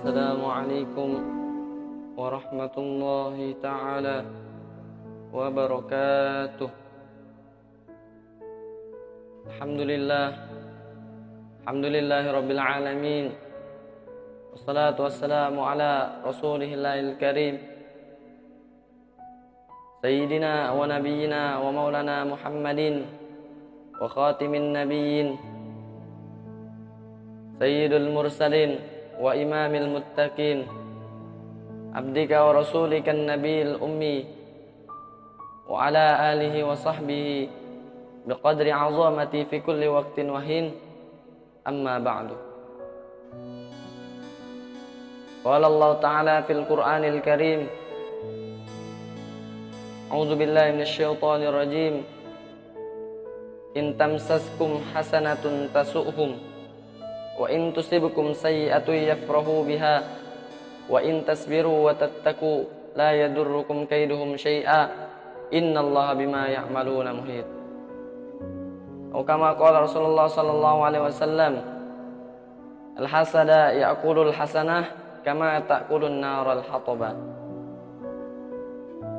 Assalamualaikum warahmatullahi ta'ala wabarakatuh. Alhamdulillahi rabbil alamin. Wassalatu wassalamu ala rasulihillahil karim, Sayyidina wa nabiyyina wa maulana Muhammadin wa khatimin nabiyyin, Sayyidul mursalin wa imamil muttaqin, abdika wa rasulika nabiyil ummi, wa ala alihi wa sahbihi biqadri azamati fi kulli waqtin wahin, amma ba'du. Qala Allah ta'ala fil Qur'anil Karim, a'udzu billahi minasyaitonir rajim, in tamsaskum hasanatun tasu'hum wa in tusibukum sayyi'atun yafrahu biha wa in tasbiru wa tattaqu la yadurrukum kaiduhum syai'a innallaha bima ya'maluna muhit. Atau kama qala Rasulullah sallallahu alaihi wasallam, al-hasada ya'kulul hasanah kama ta'kulun naral hataba.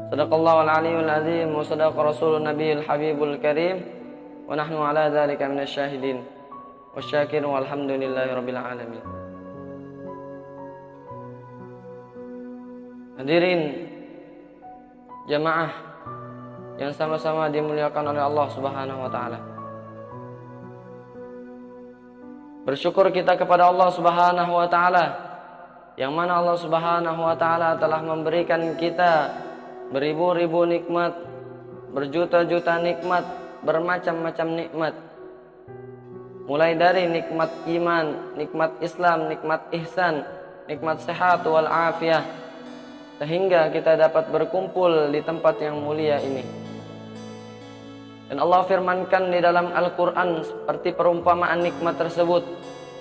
Sadaqallahu al-aliyyul azim wa sadaqa rasulun nabiyil habibul karim wa nahnu ala dzalika minasyahidin wasyakirin walhamdulillahi rabbil alamin. Hadirin jamaah yang sama-sama dimuliakan oleh Allah Subhanahu wa taala. Bersyukur kita kepada Allah Subhanahu wa taala, yang mana Allah Subhanahu wa taala telah memberikan kita beribu-ribu nikmat, berjuta-juta nikmat, bermacam-macam nikmat. Mulai dari nikmat iman, nikmat Islam, nikmat ihsan, nikmat sehat wal afiyah, sehingga kita dapat berkumpul di tempat yang mulia ini. Dan Allah firmankan di dalam Al-Quran seperti perumpamaan nikmat tersebut.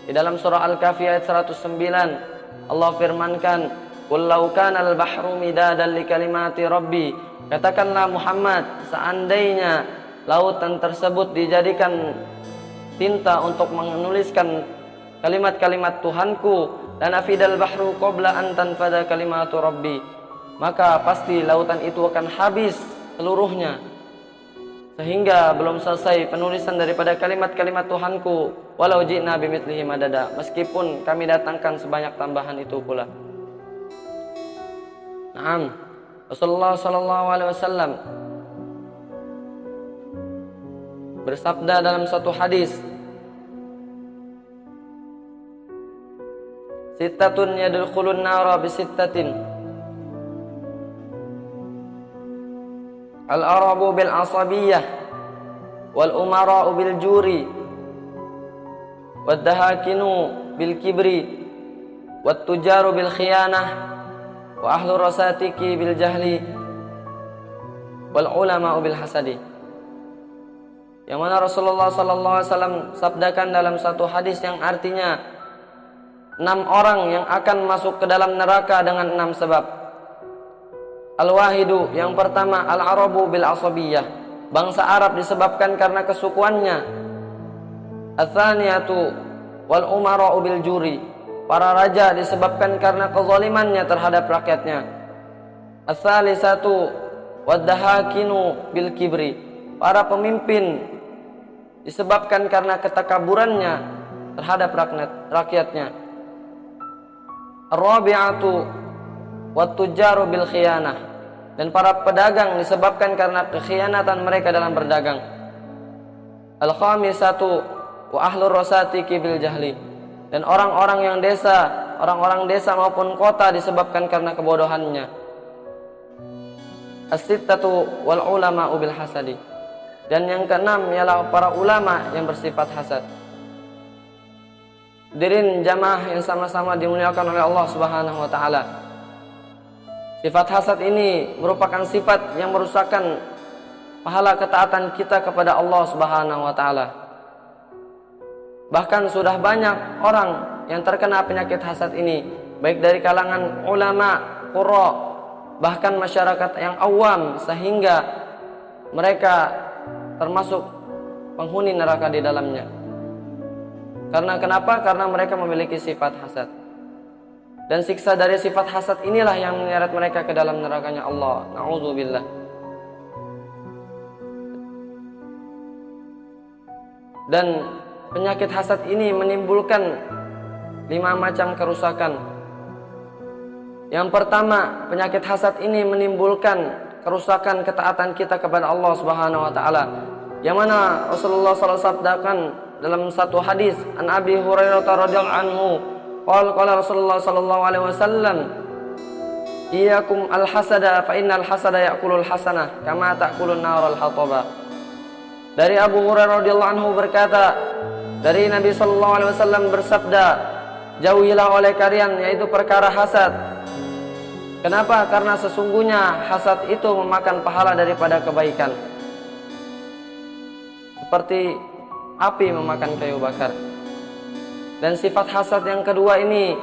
Di dalam surah Al-Kahfi ayat 109, Allah firmankan, "Qul law kana al-bahru midadan li kalimati rabbi." Katakanlah Muhammad, seandainya lautan tersebut dijadikan tinta untuk menuliskan kalimat-kalimat Tuhanku, dan afidal bahru qabla an tanfada kalimatu rabbi, maka pasti lautan itu akan habis seluruhnya sehingga belum selesai penulisan daripada kalimat-kalimat Tuhanku, walau ji'na bimithlihi madada, meskipun kami datangkan sebanyak tambahan itu pula. Naam, Rasulullah sallallahu alaihi wasallam bersabda dalam satu hadis, "Sittatun yadkhulun nara bisittatin, al-arabu bil asabiyyah, wal umara'u bil juri, wad dahakinu bil kibri, wat tujaru bil khiyanah, wa ahlu rasatiki bil jahli, wal ulama'u bil hasadi." Yang mana Rasulullah sallallahu alaihi wasallam sabdakan dalam satu hadis yang artinya 6 orang yang akan masuk ke dalam neraka dengan 6 sebab. Al-wahidu, yang pertama, al-arabu bil asabiyyah, bangsa Arab disebabkan karena kesukuannya. Ats-tsaniyatu wal umara'u bil juri, para raja disebabkan karena kezalimannya terhadap rakyatnya. Ats-tsalisatu wad dahakinu bil kibri, para pemimpin disebabkan karena ketakaburannya terhadap rakyatnya. Ar-rabi'atu wat tujaru bil khiyanah, dan para pedagang disebabkan karena kekhianatan mereka dalam berdagang. Al-khamisatu wa ahlur rasatiki bil jahli, dan orang-orang desa maupun kota disebabkan karena kebodohannya. As-sittatu wal ulama'u bil hasadi, dan yang keenam ialah para ulama yang bersifat hasad. Hadirin jamaah yang sama-sama dimuliakan oleh Allah Subhanahu wa taala. Sifat hasad ini merupakan sifat yang merusakkan pahala ketaatan kita kepada Allah Subhanahu wa taala. Bahkan sudah banyak orang yang terkena penyakit hasad ini, baik dari kalangan ulama, qurra, bahkan masyarakat yang awam, sehingga mereka termasuk penghuni neraka di dalamnya. Karena kenapa? Karena mereka memiliki sifat hasad. Dan siksa dari sifat hasad inilah yang menyeret mereka ke dalam nerakanya Allah. Na'udzubillah. Dan penyakit hasad ini menimbulkan 5 macam kerusakan. Yang pertama, penyakit hasad ini menimbulkan kerusakan ketaatan kita kepada Allah Subhanahu wa taala. Yang mana Rasulullah SAW sabdakan dalam satu hadis, an Abi Hurairah radhiyallahu anhu, qala Rasulullah sallallahu alaihi wasallam, iyyakum al-hasada fa innal hasada ya'kulul hasanah kama ta'kulun narul hataba. Dari Abu Hurairah radhiyallahu anhu berkata, dari Nabi sallallahu alaihi wasallam bersabda, jauhilah oleh kalian yaitu perkara hasad. Kenapa? Karena sesungguhnya hasad itu memakan pahala daripada kebaikan, seperti api memakan kayu bakar. Dan sifat hasad yang kedua ini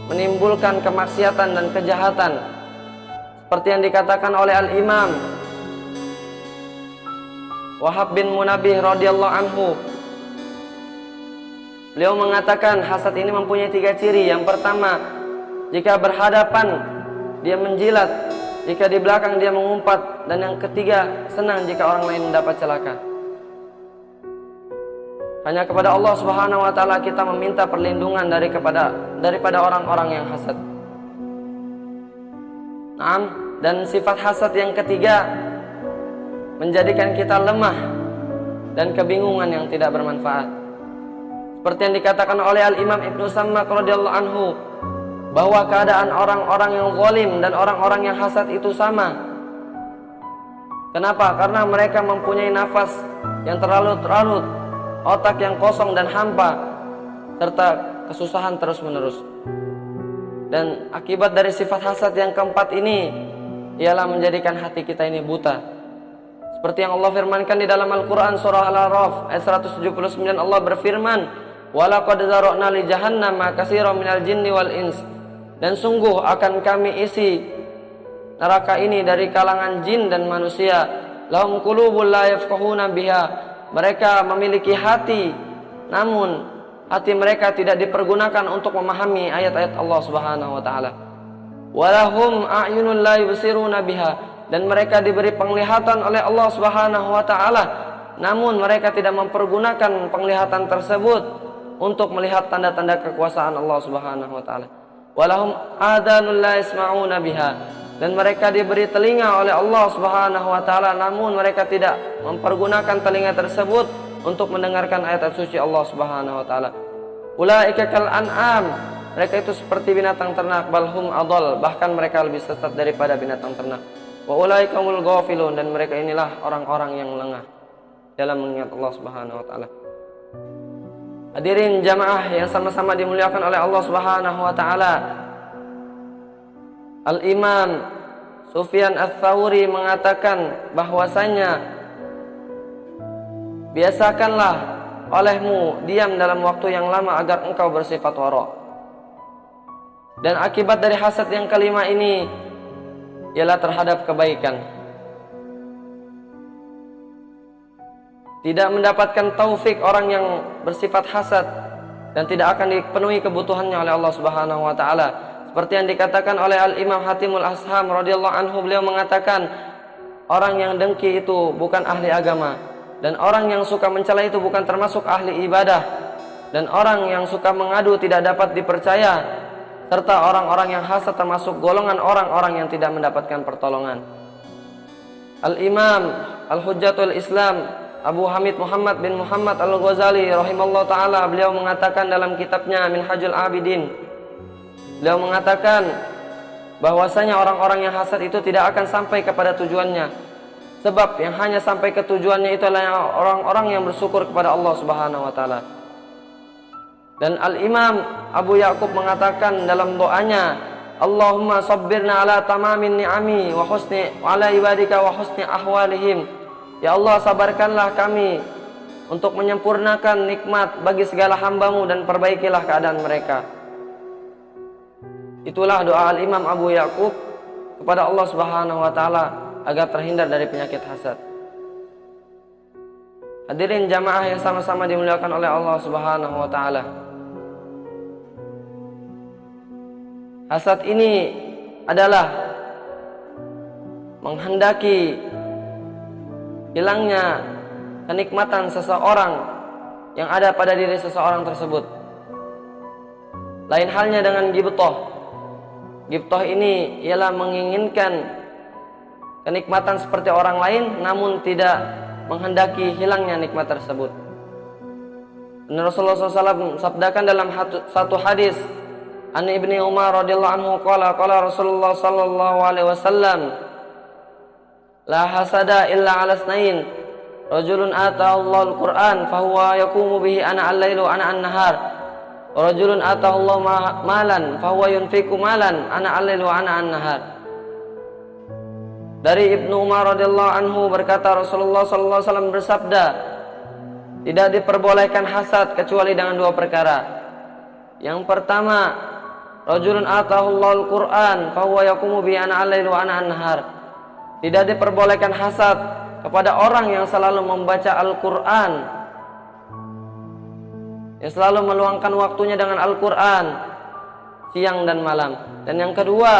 menimbulkan kemaksiatan dan kejahatan, seperti yang dikatakan oleh Al-Imam Wahab bin Munabbih radhiyallahu anhu. Beliau mengatakan hasad ini mempunyai 3 ciri. Yang pertama, jika berhadapan dia menjilat, jika di belakang dia mengumpat, dan yang ketiga, senang jika orang lain mendapat celaka. Hanya kepada Allah Subhanahu wa taala kita meminta perlindungan daripada orang-orang yang hasad. Naam, dan sifat hasad yang ketiga menjadikan kita lemah dan kebingungan yang tidak bermanfaat. Seperti yang dikatakan oleh Al-Imam Ibnu Sammak radhiyallahu anhu, bahwa keadaan orang-orang yang zalim dan orang-orang yang hasad itu sama. Kenapa? Karena mereka mempunyai nafas yang terlalu-larut, otak yang kosong dan hampa, serta kesusahan terus-menerus. Dan akibat dari sifat hasad yang keempat ini ialah menjadikan hati kita ini buta. Seperti yang Allah firmankan di dalam Al-Quran surah Al-A'raf ayat 179, Allah berfirman, walaqad zara'na li jahannama katsiran minal jinni wal ins. Dan sungguh akan kami isi neraka ini dari kalangan jin dan manusia. Lahum qulubul la yafqahuna biha. Mereka memiliki hati, namun hati mereka tidak dipergunakan untuk memahami ayat-ayat Allah Subhanahu wa taala. Walahum a'yunul la yubsiruna biha. Dan mereka diberi penglihatan oleh Allah Subhanahu wa taala, namun mereka tidak mempergunakan penglihatan tersebut untuk melihat tanda-tanda kekuasaan Allah Subhanahu wa taala. Walahum adanul la yasma'una biha. Dan mereka diberi telinga oleh Allah Subhanahu wa taala, namun mereka tidak mempergunakan telinga tersebut untuk mendengarkan ayat-ayat suci Allah Subhanahu wa taala. Ulaika kal an'am. Mereka itu seperti binatang ternak, balhum adall, bahkan mereka lebih sesat daripada binatang ternak. Wa ulaikumul ghafilun. Dan mereka inilah orang-orang yang lengah dalam mengingat Allah Subhanahu wa taala. Hadirin jamaah yang sama-sama dimuliakan oleh Allah Subhanahu wa taala. Al-Imam Sufyan Ats-Tsauri mengatakan bahwasanya biasakanlah olehmu diam dalam waktu yang lama agar engkau bersifat wara'. Dan akibat dari hasad yang kelima ini ialah terhadap kebaikan. Tidak mendapatkan taufik orang yang bersifat hasad dan tidak akan dipenuhi kebutuhannya oleh Allah Subhanahu wa taala. Seperti yang dikatakan oleh Al-Imam Hatimul Asham radhiyallahu anhu, beliau mengatakan, orang yang dengki itu bukan ahli agama, dan orang yang suka mencela itu bukan termasuk ahli ibadah, dan orang yang suka mengadu tidak dapat dipercaya, serta orang-orang yang hasad termasuk golongan orang-orang yang tidak mendapatkan pertolongan. Al-Imam Al-Hujjatul Islam Abu Hamid Muhammad bin Muhammad Al-Ghazali rahimallahu ta'ala, beliau mengatakan dalam kitabnya Minhajul Abidin, beliau mengatakan bahwasanya orang-orang yang hasad itu tidak akan sampai kepada tujuannya, sebab yang hanya sampai ke tujuannya itu adalah orang-orang yang bersyukur kepada Allah Subhanahu wa ta'ala. Dan Al-Imam Abu Ya'qub mengatakan dalam doanya, Allahumma sabbirna ala tamamin ni'ami wa husni ala ibadika wa husni ahwalihim. Ya Allah, sabarkanlah kami untuk menyempurnakan nikmat bagi segala hambamu dan perbaikilah keadaan mereka. Itulah doa Al-Imam Abu Ya'qub kepada Allah Subhanahu wa ta'ala agar terhindar dari penyakit hasad. Hadirin jamaah yang sama-sama dimuliakan oleh Allah Subhanahu wa ta'ala. Hasad ini adalah menghendaki hilangnya kenikmatan seseorang yang ada pada diri seseorang tersebut. Lain halnya dengan ghibthah. Ghibthah ini ialah menginginkan kenikmatan seperti orang lain namun tidak menghendaki hilangnya nikmat tersebut. Dan Rasulullah SAW sabdakan dalam satu hadis, an Ibni Umar radhiyallahu anhu qala Rasulullah sallallahu alaihi wasallam, la hasada illa 'ala itsnain, rajulun ataahu Allahul Qur'an fahuwa yaqumu bihi ana al-lailu ana an-nahar, wa rajulun ataahu Allah malan fahuwa yunfiqu malan ana al-lailu ana an-nahar. Dari Ibnu Umar radhiyallahu anhu berkata, Rasulullah sallallahu alaihi wasallam bersabda, tidak diperbolehkan hasad kecuali dengan dua perkara. Yang pertama, rajulun atahu Allahul Qur'an fahuwa yaqumu bihi ana al-lailu wa ana an-nahar. Tidak diperbolehkan hasad kepada orang yang selalu membaca Al-Qur'an, yang selalu meluangkan waktunya dengan Al-Qur'an siang dan malam. Dan yang kedua,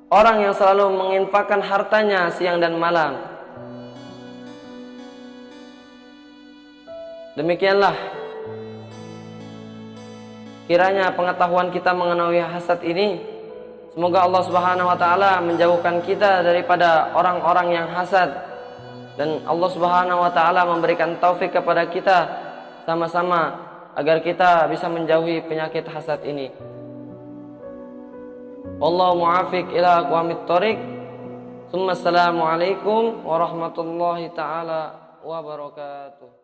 orang yang selalu menginfakkan hartanya siang dan malam. Demikianlah kiranya pengetahuan kita mengenai hasad ini. Semoga Allah Subhanahu wa taala menjauhkan kita daripada orang-orang yang hasad, dan Allah Subhanahu wa taala memberikan taufik kepada kita sama-sama agar kita bisa menjauhi penyakit hasad ini. Wallahu muwaffiq ila aqwamit thoriq. Assalamualaikum warahmatullahi taala wabarakatuh.